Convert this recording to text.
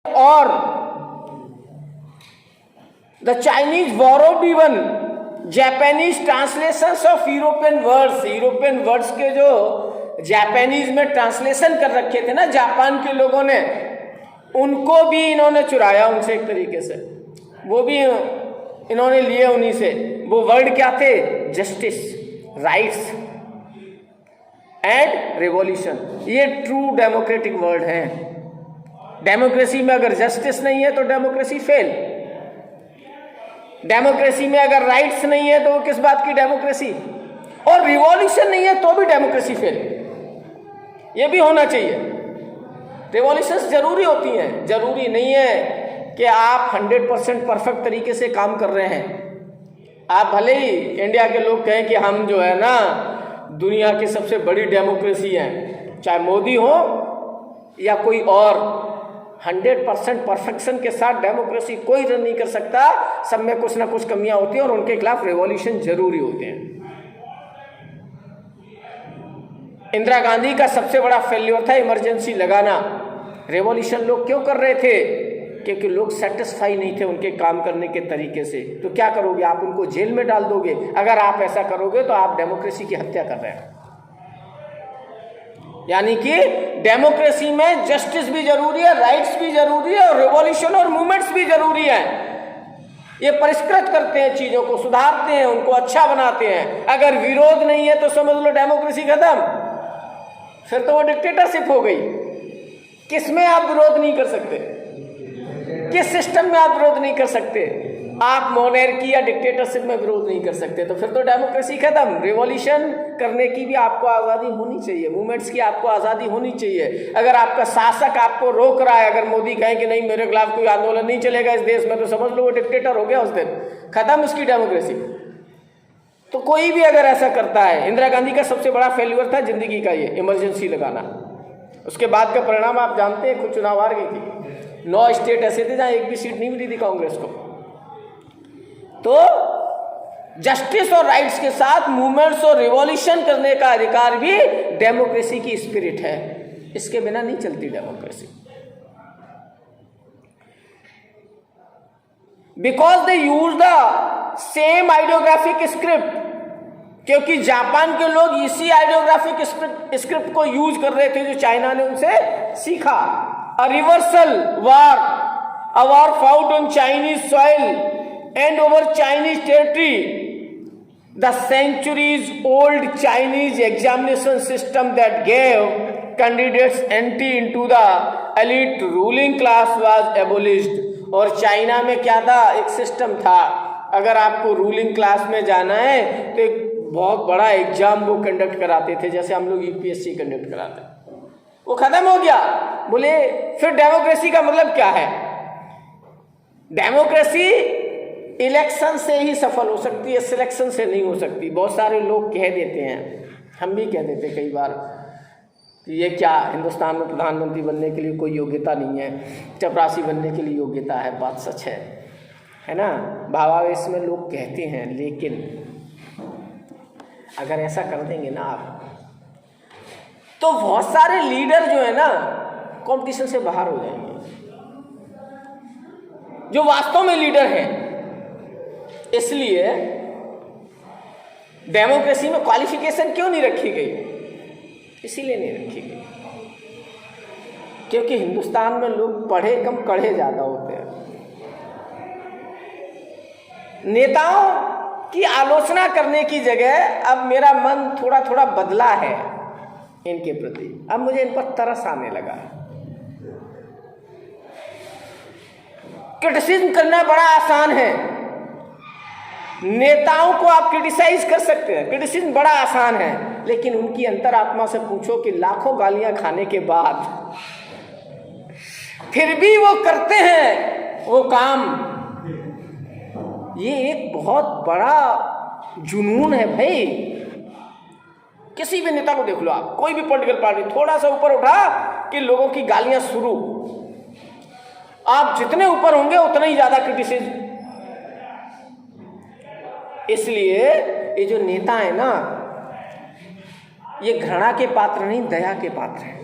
और the Chinese borrowed even Japanese translations of European words के जो जापानीज में ट्रांसलेशन कर रखे थे ना जापान के लोगों ने, उनको भी इन्होंने चुराया उनसे एक तरीके से, वो भी इन्होंने लिए उन्हीं से। वो वर्ड क्या थे? Justice, rights and revolution. ये ट्रू डेमोक्रेटिक वर्ड है। डेमोक्रेसी में अगर जस्टिस नहीं है तो डेमोक्रेसी फेल। डेमोक्रेसी में अगर राइट्स नहीं है तो किस बात की डेमोक्रेसी? और रिवॉल्यूशन नहीं है तो भी डेमोक्रेसी फेल। ये भी होना चाहिए। रिवॉल्यूशंस जरूरी होती हैं। जरूरी नहीं है कि आप 100% परफेक्ट तरीके से काम कर रहे हैं। आप भले ही इंडिया के लोग कहें कि हम जो है ना दुनिया की सबसे बड़ी डेमोक्रेसी है, चाहे मोदी हो या कोई और, 100% परफेक्शन के साथ डेमोक्रेसी कोई रन नहीं कर सकता। सब में कुछ ना कुछ कमियां होती हैं और उनके खिलाफ रिवॉल्यूशन जरूरी होते हैं। इंदिरा गांधी का सबसे बड़ा फेल्योर था इमरजेंसी लगाना। रिवॉल्यूशन लोग क्यों कर रहे थे? क्योंकि लोग सेटिस्फाई नहीं थे उनके काम करने के तरीके से। तो क्या करोगे? आप उनको जेल में डाल दोगे। अगर आप ऐसा करोगे तो आप डेमोक्रेसी की हत्या कर रहे हैं। यानी कि डेमोक्रेसी में जस्टिस भी जरूरी है, राइट्स भी जरूरी है और रिवॉल्यूशन और मूवमेंट्स भी जरूरी है। ये परिष्कृत करते हैं, चीजों को सुधारते हैं, उनको अच्छा बनाते हैं। अगर विरोध नहीं है तो समझ लो डेमोक्रेसी खत्म, फिर तो वो डिक्टेटरशिप हो गई। किसमें आप विरोध नहीं कर सकते? किस सिस्टम में आप विरोध नहीं कर सकते? आप मोनेर्की या डिक्टेटरशिप में विरोध नहीं कर सकते, तो फिर तो डेमोक्रेसी खत्म। रिवॉल्यूशन करने की भी आपको आज़ादी होनी चाहिए, मूवमेंट्स की आपको आज़ादी होनी चाहिए। अगर आपका शासक आपको रोक रहा है, अगर मोदी कहे कि नहीं मेरे खिलाफ कोई आंदोलन नहीं चलेगा इस देश में, तो समझ लो वो डिक्टेटर हो गया, उस दिन खत्म उसकी डेमोक्रेसी। तो कोई भी अगर ऐसा करता है, इंदिरा गांधी का सबसे बड़ा फेल्यूर था जिंदगी का ये इमरजेंसी लगाना। उसके बाद का परिणाम आप जानते हैं, खुद चुनाव हार गई थी। 9 स्टेट ऐसे थे जहाँ एक भी सीट नहीं मिली थी कांग्रेस को। तो जस्टिस और राइट्स के साथ मूवमेंट्स और रिवॉल्यूशन करने का अधिकार भी डेमोक्रेसी की स्पिरिट है। इसके बिना नहीं चलती democracy. Because they use the same ideographic script, क्योंकि जापान के लोग इसी आइडियोग्राफिक स्क्रिप्ट को यूज कर रहे थे जो चाइना ने उनसे सीखा। अ reversal war fought on Chinese soil and over Chinese territory. The centuries old Chinese examination system that gave candidates entry into the elite ruling class was abolished. और China में क्या था? एक सिस्टम था, अगर आपको रूलिंग क्लास में जाना है तो एक बहुत बड़ा एग्जाम वो कंडक्ट कराते थे, जैसे हम लोग यूपीएससी कंडक्ट कराते हैं। वो खत्म हो गया। बोले फिर डेमोक्रेसी का मतलब क्या है? डेमोक्रेसी इलेक्शन से ही सफल हो सकती है, सिलेक्शन से नहीं हो सकती। बहुत सारे लोग कह देते हैं, हम भी कह देते कई बार, ये क्या हिंदुस्तान में प्रधानमंत्री बनने के लिए कोई योग्यता नहीं है, चपरासी बनने के लिए योग्यता है। बात सच है ना? भावावेश में लोग कहते हैं, लेकिन अगर ऐसा कर देंगे ना आप, तो बहुत सारे लीडर जो है ना कंपटीशन से बाहर हो जाएंगे, जो वास्तव में लीडर हैं। इसलिए डेमोक्रेसी में क्वालिफिकेशन क्यों नहीं रखी गई? इसीलिए नहीं रखी गई क्योंकि हिंदुस्तान में लोग पढ़े कम कढ़े ज्यादा होते हैं। नेताओं की आलोचना करने की जगह अब मेरा मन थोड़ा थोड़ा बदला है इनके प्रति। अब मुझे इन पर तरस आने लगा है। क्रिटिसिज्म करना बड़ा आसान है। नेताओं को आप क्रिटिसाइज कर सकते हैं, क्रिटिसिज्म बड़ा आसान है, लेकिन उनकी अंतरात्मा से पूछो कि लाखों गालियां खाने के बाद फिर भी वो करते हैं वो काम। ये एक बहुत बड़ा जुनून है भाई। किसी भी नेता को देख लो आप, कोई भी पॉलिटिकल पार्टी, थोड़ा सा ऊपर उठा कि लोगों की गालियां शुरू। आप जितने ऊपर होंगे उतना ही ज्यादा क्रिटिसिज्म। इसलिए ये जो नेता है ना, ये घृणा के पात्र नहीं, दया के पात्र हैं।